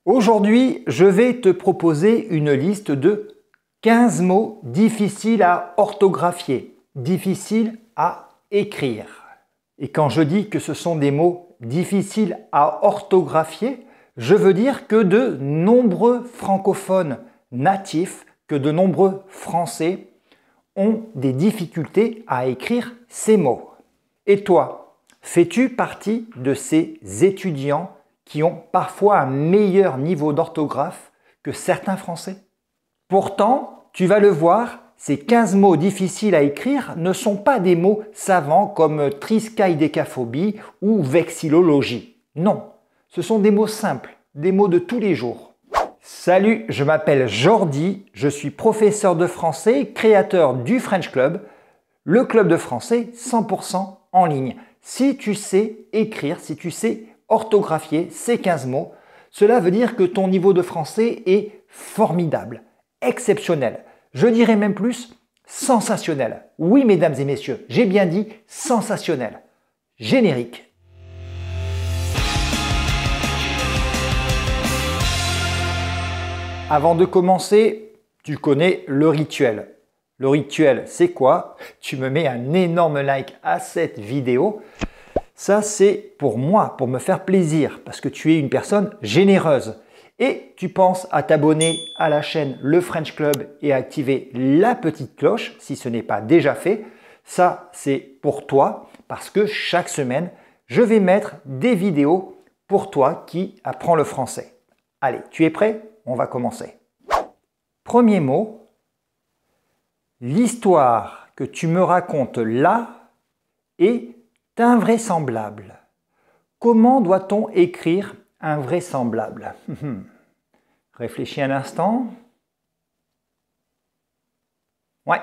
Aujourd'hui, je vais te proposer une liste de 15 mots difficiles à orthographier, difficiles à écrire. Et quand je dis que ce sont des mots difficiles à orthographier, je veux dire que de nombreux francophones natifs, que de nombreux Français ont des difficultés à écrire ces mots. Et toi, fais-tu partie de ces étudiants qui ont parfois un meilleur niveau d'orthographe que certains Français? Pourtant, tu vas le voir, ces 15 mots difficiles à écrire ne sont pas des mots savants comme triskaïdécaphobie ou vexillologie. Non, ce sont des mots simples, des mots de tous les jours. Salut, je m'appelle Jordi, je suis professeur de français, créateur du French Club, le club de français 100% en ligne. Si tu sais écrire, si tu sais orthographier ces 15 mots, cela veut dire que ton niveau de français est formidable, exceptionnel. Je dirais même plus, sensationnel. Oui, mesdames et messieurs, j'ai bien dit sensationnel. Générique. Avant de commencer, tu connais le rituel. Le rituel, c'est quoi? Tu me mets un énorme like à cette vidéo. Ça, c'est pour moi, pour me faire plaisir, parce que tu es une personne généreuse. Et tu penses à t'abonner à la chaîne Le French Club et à activer la petite cloche si ce n'est pas déjà fait. Ça, c'est pour toi, parce que chaque semaine, je vais mettre des vidéos pour toi qui apprends le français. Allez, tu es prêt? On va commencer. Premier mot, l'histoire que tu me racontes là est invraisemblable. Comment doit-on écrire invraisemblable? Réfléchis un instant. Ouais,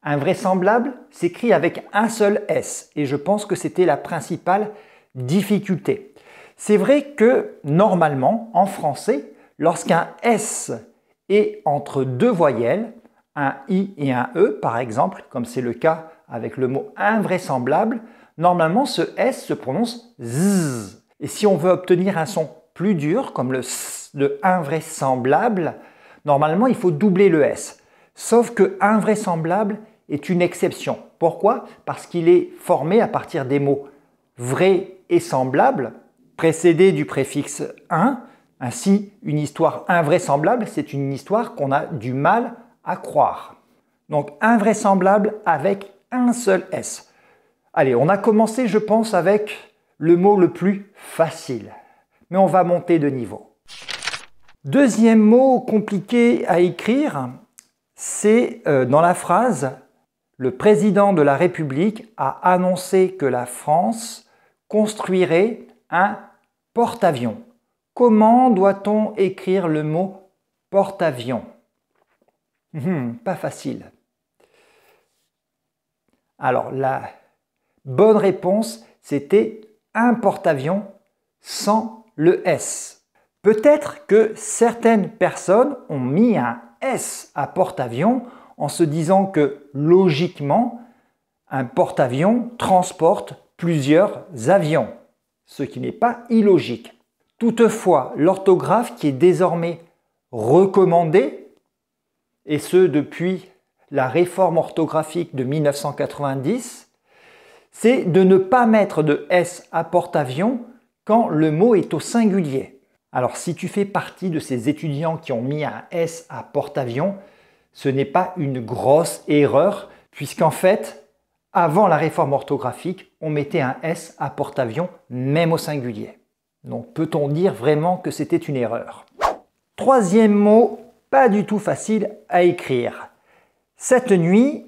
invraisemblable s'écrit avec un seul S et je pense que c'était la principale difficulté. C'est vrai que normalement, en français, lorsqu'un S est entre deux voyelles, un I et un E par exemple, comme c'est le cas avec le mot invraisemblable, normalement ce S se prononce Z. Et si on veut obtenir un son plus dur, comme le S de invraisemblable, normalement il faut doubler le S. Sauf que invraisemblable est une exception. Pourquoi? Parce qu'il est formé à partir des mots vrai et semblable, précédés du préfixe un. Ainsi, une histoire invraisemblable, c'est une histoire qu'on a du mal à croire. Donc invraisemblable avec un seul S. Allez, on a commencé, je pense, avec le mot le plus facile. Mais on va monter de niveau. Deuxième mot compliqué à écrire, c'est dans la phrase « Le président de la République a annoncé que la France construirait un porte-avions ». Comment doit-on écrire le mot porte-avions? Pas facile. Alors, la bonne réponse, c'était un porte-avions sans le S. Peut-être que certaines personnes ont mis un S à porte-avions en se disant que logiquement, un porte-avions transporte plusieurs avions, ce qui n'est pas illogique. Toutefois, l'orthographe qui est désormais recommandée, et ce depuis la réforme orthographique de 1990, c'est de ne pas mettre de S à porte-avions quand le mot est au singulier. Alors si tu fais partie de ces étudiants qui ont mis un S à porte-avions, ce n'est pas une grosse erreur, puisqu'en fait, avant la réforme orthographique, on mettait un S à porte-avions même au singulier. Donc peut-on dire vraiment que c'était une erreur? Troisième mot, pas du tout facile à écrire. Cette nuit,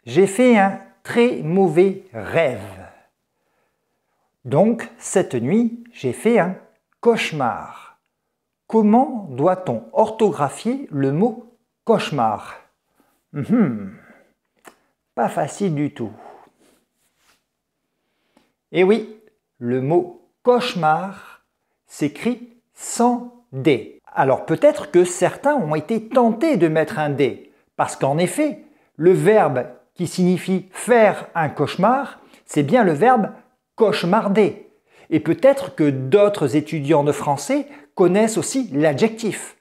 j'ai fait un très mauvais rêve. Donc cette nuit, j'ai fait un cauchemar. Comment doit-on orthographier le mot cauchemar? Pas facile du tout. Et oui, le mot cauchemar s'écrit sans D. Alors peut-être que certains ont été tentés de mettre un D, parce qu'en effet, le verbe qui signifie faire un cauchemar, c'est bien le verbe cauchemarder. Et peut-être que d'autres étudiants de français connaissent aussi l'adjectif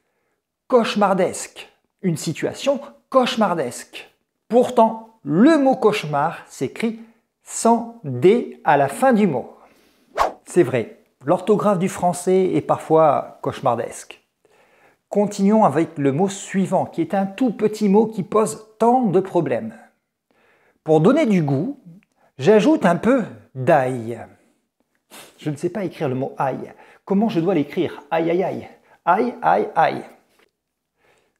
cauchemardesque. Une situation cauchemardesque. Pourtant, le mot cauchemar s'écrit sans D à la fin du mot. C'est vrai, l'orthographe du français est parfois cauchemardesque. Continuons avec le mot suivant, qui est un tout petit mot qui pose tant de problèmes. Pour donner du goût, j'ajoute un peu d'ail. Je ne sais pas écrire le mot ail. Comment je dois l'écrire? Aïe, aïe, aïe. Aïe, aïe, aïe.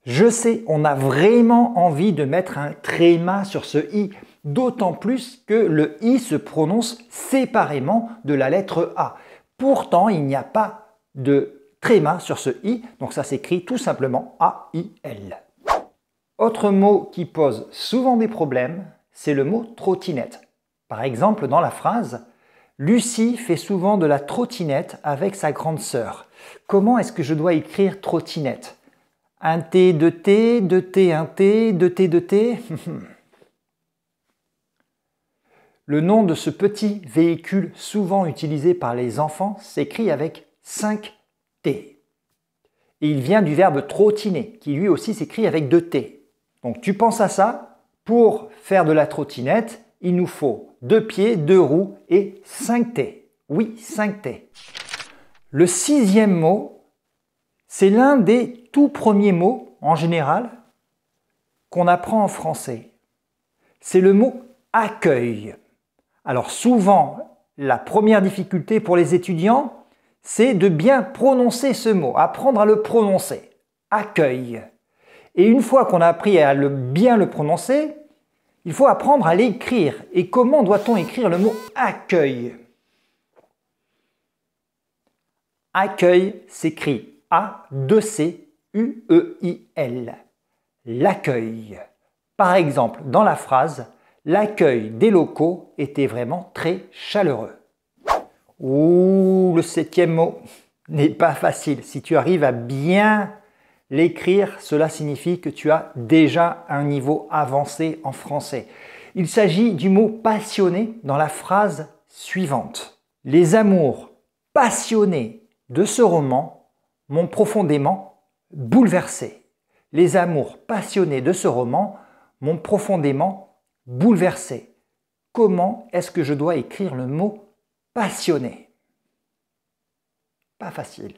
Je sais, on a vraiment envie de mettre un tréma sur ce i, d'autant plus que le i se prononce séparément de la lettre a. Pourtant, il n'y a pas de tréma sur ce i, donc ça s'écrit tout simplement A-I-L. Autre mot qui pose souvent des problèmes, c'est le mot trottinette. Par exemple, dans la phrase « Lucie fait souvent de la trottinette avec sa grande sœur ». Comment est-ce que je dois écrire trottinette? Un T, deux T, deux T, un T, deux T, deux T. Le nom de ce petit véhicule souvent utilisé par les enfants s'écrit avec 5 T. Et il vient du verbe trottiner, qui lui aussi s'écrit avec 2 T. Donc tu penses à ça, pour faire de la trottinette, il nous faut 2 pieds, 2 roues et 5 T. Oui, 5 T. Le 6e mot, c'est l'un des tout premiers mots, en général, qu'on apprend en français. C'est le mot « accueil ». Alors souvent, la première difficulté pour les étudiants, c'est de bien prononcer ce mot, apprendre à le prononcer. Accueil. Et une fois qu'on a appris à bien le prononcer, il faut apprendre à l'écrire. Et comment doit-on écrire le mot accueil? Accueil s'écrit A-2-C-U-E-I-L. L'accueil. Par exemple, dans la phrase, l'accueil des locaux était vraiment très chaleureux. Ouh, le 7e mot n'est pas facile. Si tu arrives à bien l'écrire, cela signifie que tu as déjà un niveau avancé en français. Il s'agit du mot passionné dans la phrase suivante. Les amours passionnés de ce roman m'ont profondément bouleversé. Les amours passionnés de ce roman m'ont profondément bouleversé. Comment est-ce que je dois écrire le mot passionné? Pas facile.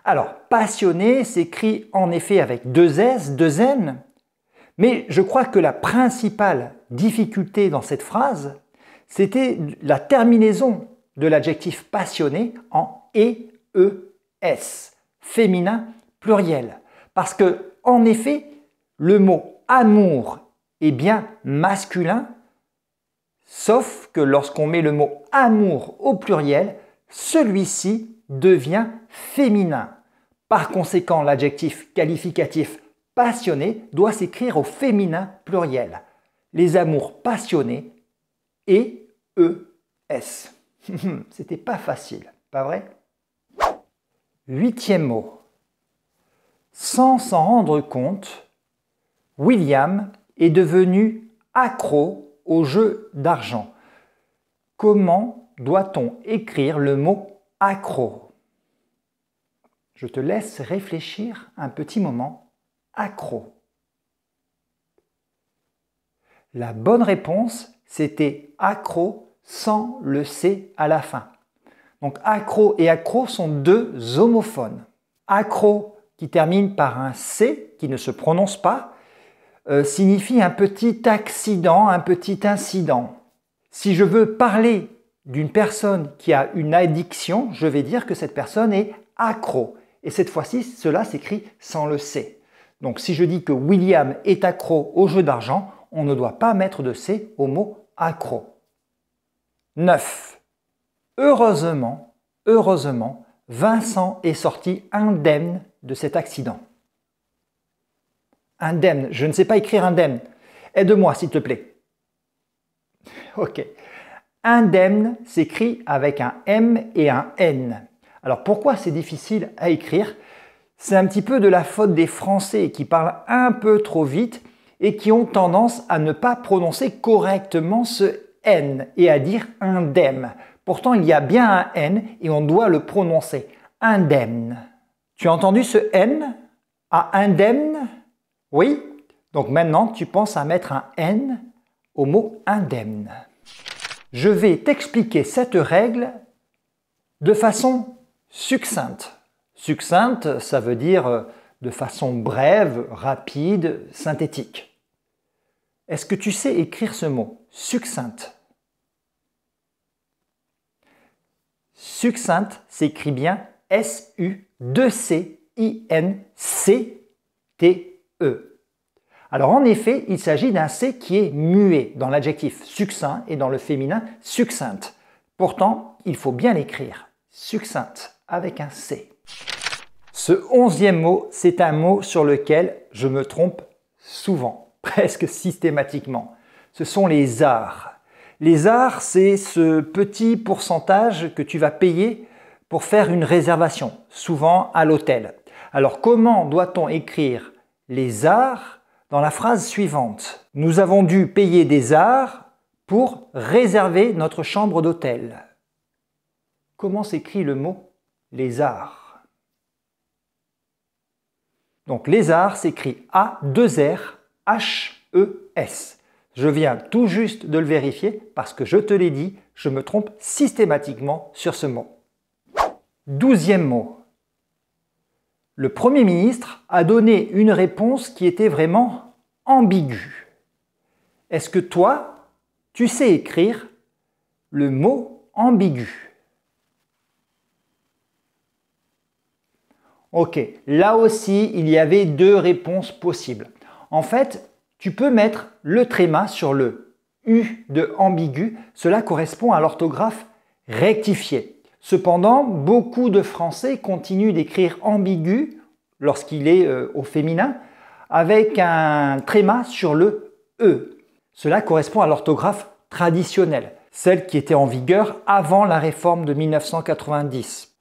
Alors, passionné s'écrit en effet avec 2 S, 2 N, mais je crois que la principale difficulté dans cette phrase, c'était la terminaison de l'adjectif passionné en E-E-S, féminin pluriel. Parce que, en effet, le mot amour est bien masculin, sauf que lorsqu'on met le mot amour au pluriel, celui-ci devient féminin. Par conséquent, l'adjectif qualificatif passionné doit s'écrire au féminin pluriel. Les amours passionnés, E-E-S. C'était pas facile, pas vrai? 8e mot. Sans s'en rendre compte, William est devenu accro au jeu d'argent. Comment doit-on écrire le mot accro? Je te laisse réfléchir un petit moment. Accro. La bonne réponse, c'était accro sans le C à la fin. Donc accro et accro sont 2 homophones. Accro qui termine par un C qui ne se prononce pas signifie un petit accident, un petit incident. Si je veux parler d'une personne qui a une addiction, je vais dire que cette personne est accro. Et cette fois-ci, cela s'écrit sans le C. Donc si je dis que William est accro au jeu d'argent, on ne doit pas mettre de C au mot accro. 9. Heureusement, Vincent est sorti indemne de cet accident. Indemne, je ne sais pas écrire indemne. Aide-moi s'il te plaît. Ok. Indemne s'écrit avec un M et un N. Alors pourquoi c'est difficile à écrire? C'est un petit peu de la faute des Français qui parlent un peu trop vite et qui ont tendance à ne pas prononcer correctement ce N et à dire indemne. Pourtant, il y a bien un N et on doit le prononcer. Indemne. Tu as entendu ce N à indemne? Oui? Donc maintenant, tu penses à mettre un N au mot indemne. Je vais t'expliquer cette règle de façon succincte. Succincte, ça veut dire de façon brève, rapide, synthétique. Est-ce que tu sais écrire ce mot? Succincte. Succincte s'écrit bien S-U-2-C-I-N-C-T-E. Alors en effet, il s'agit d'un C qui est muet dans l'adjectif succinct et dans le féminin succincte. Pourtant, il faut bien l'écrire. Succincte avec un C. Ce 11e mot, c'est un mot sur lequel je me trompe souvent, presque systématiquement. Ce sont les arts. Les arts, c'est ce petit pourcentage que tu vas payer pour faire une réservation, souvent à l'hôtel. Alors comment doit-on écrire les arts dans la phrase suivante? Nous avons dû payer des arts pour réserver notre chambre d'hôtel. Comment s'écrit le mot les arts? Donc les arts s'écrit A-2-R-H-E-S. Je viens tout juste de le vérifier parce que je te l'ai dit, je me trompe systématiquement sur ce mot. 12e mot. Le Premier ministre a donné une réponse qui était vraiment ambiguë. Est-ce que toi, tu sais écrire le mot ambigu? Ok, là aussi, il y avait deux réponses possibles. En fait, tu peux mettre le tréma sur le U de ambigu. Cela correspond à l'orthographe rectifiée. Cependant, beaucoup de Français continuent d'écrire ambigu lorsqu'il est au féminin avec un tréma sur le E. Cela correspond à l'orthographe traditionnelle, celle qui était en vigueur avant la réforme de 1990.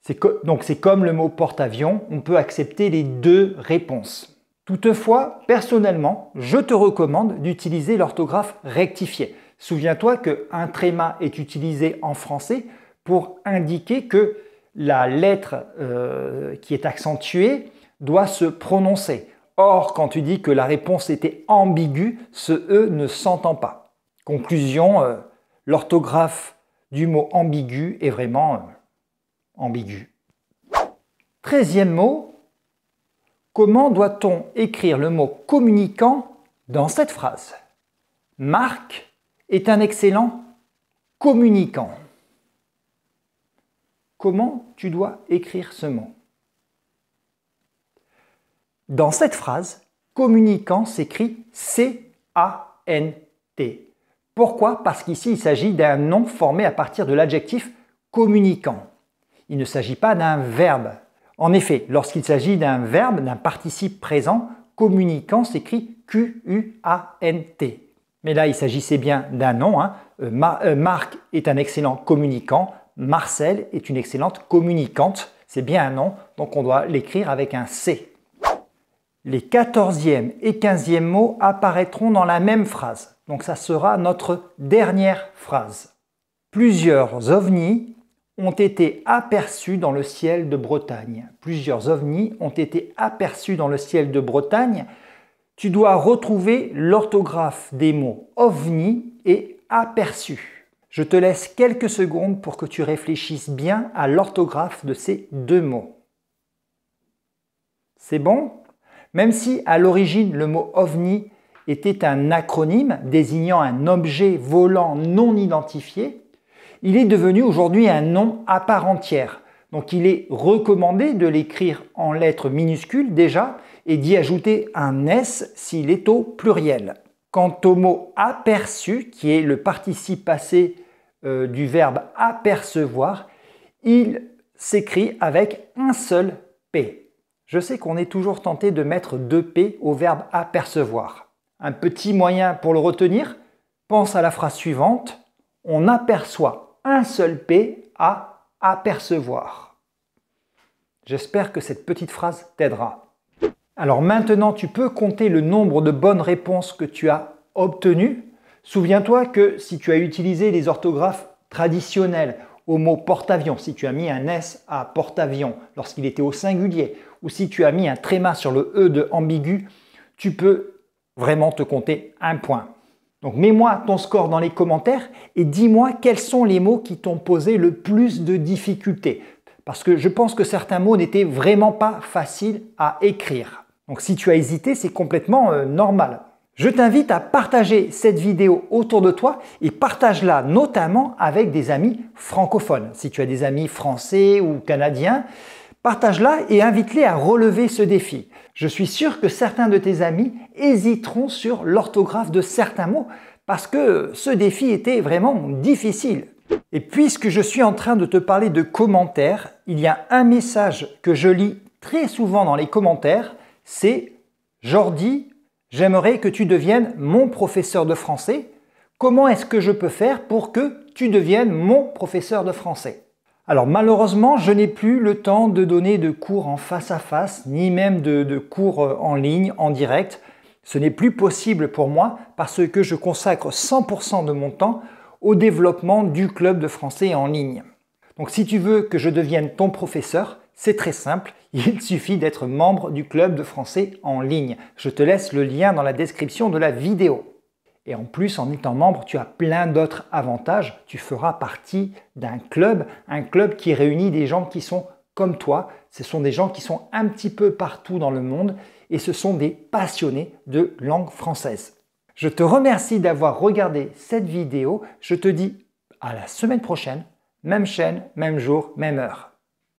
Donc c'est comme le mot porte-avions, on peut accepter les deux réponses. Toutefois, personnellement, je te recommande d'utiliser l'orthographe rectifiée. Souviens-toi qu'un tréma est utilisé en français pour indiquer que la lettre qui est accentuée doit se prononcer. Or, quand tu dis que la réponse était ambiguë, ce E ne s'entend pas. Conclusion, l'orthographe du mot ambigu est vraiment ambigu. 13e mot, comment doit-on écrire le mot communicant dans cette phrase? Marc est un excellent communicant. Comment tu dois écrire ce mot? Dans cette phrase, communicant s'écrit C-A-N-T. Pourquoi? Parce qu'ici, il s'agit d'un nom formé à partir de l'adjectif communicant. Il ne s'agit pas d'un verbe. En effet, lorsqu'il s'agit d'un verbe, d'un participe présent, communicant s'écrit Q-U-A-N-T. Mais là, il s'agissait bien d'un nom. Marc est un excellent communicant. Marcel est une excellente communicante. C'est bien un nom, donc on doit l'écrire avec un C. Les 14e et 15e mots apparaîtront dans la même phrase. Donc ça sera notre dernière phrase. Plusieurs ovnis ont été aperçus dans le ciel de Bretagne. Plusieurs ovnis ont été aperçus dans le ciel de Bretagne. Tu dois retrouver l'orthographe des mots ovni et aperçu. Je te laisse quelques secondes pour que tu réfléchisses bien à l'orthographe de ces deux mots. C'est bon? Même si à l'origine le mot ovni était un acronyme désignant un objet volant non identifié, il est devenu aujourd'hui un nom à part entière. Donc il est recommandé de l'écrire en lettres minuscules déjà et d'y ajouter un S s'il est au pluriel. Quant au mot aperçu, qui est le participe passé du verbe apercevoir, il s'écrit avec un seul P. Je sais qu'on est toujours tenté de mettre deux P au verbe apercevoir. Un petit moyen pour le retenir, pense à la phrase suivante, on aperçoit un seul P à apercevoir. J'espère que cette petite phrase t'aidera. Alors maintenant, tu peux compter le nombre de bonnes réponses que tu as obtenues. Souviens-toi que si tu as utilisé les orthographes traditionnelles au mot porte-avions, si tu as mis un S à porte-avions lorsqu'il était au singulier, ou si tu as mis un tréma sur le E de ambigu, tu peux vraiment te compter un point. Donc mets-moi ton score dans les commentaires et dis-moi quels sont les mots qui t'ont posé le plus de difficultés. Parce que je pense que certains mots n'étaient vraiment pas faciles à écrire. Donc si tu as hésité, c'est complètement normal. Je t'invite à partager cette vidéo autour de toi et partage-la notamment avec des amis francophones. Si tu as des amis français ou canadiens, partage-la et invite-les à relever ce défi. Je suis sûr que certains de tes amis hésiteront sur l'orthographe de certains mots parce que ce défi était vraiment difficile. Et puisque je suis en train de te parler de commentaires, il y a un message que je lis très souvent dans les commentaires, c'est « Jordi, j'aimerais que tu deviennes mon professeur de français. Comment est-ce que je peux faire pour que tu deviennes mon professeur de français ?» Alors malheureusement, je n'ai plus le temps de donner de cours en face à face, ni même de cours en ligne, en direct. Ce n'est plus possible pour moi parce que je consacre 100% de mon temps au développement du club de français en ligne. Donc si tu veux que je devienne ton professeur, c'est très simple, il suffit d'être membre du club de français en ligne. Je te laisse le lien dans la description de la vidéo. Et en plus, en étant membre, tu as plein d'autres avantages. Tu feras partie d'un club, un club qui réunit des gens qui sont comme toi. Ce sont des gens qui sont un petit peu partout dans le monde et ce sont des passionnés de langue française. Je te remercie d'avoir regardé cette vidéo. Je te dis à la semaine prochaine, même chaîne, même jour, même heure.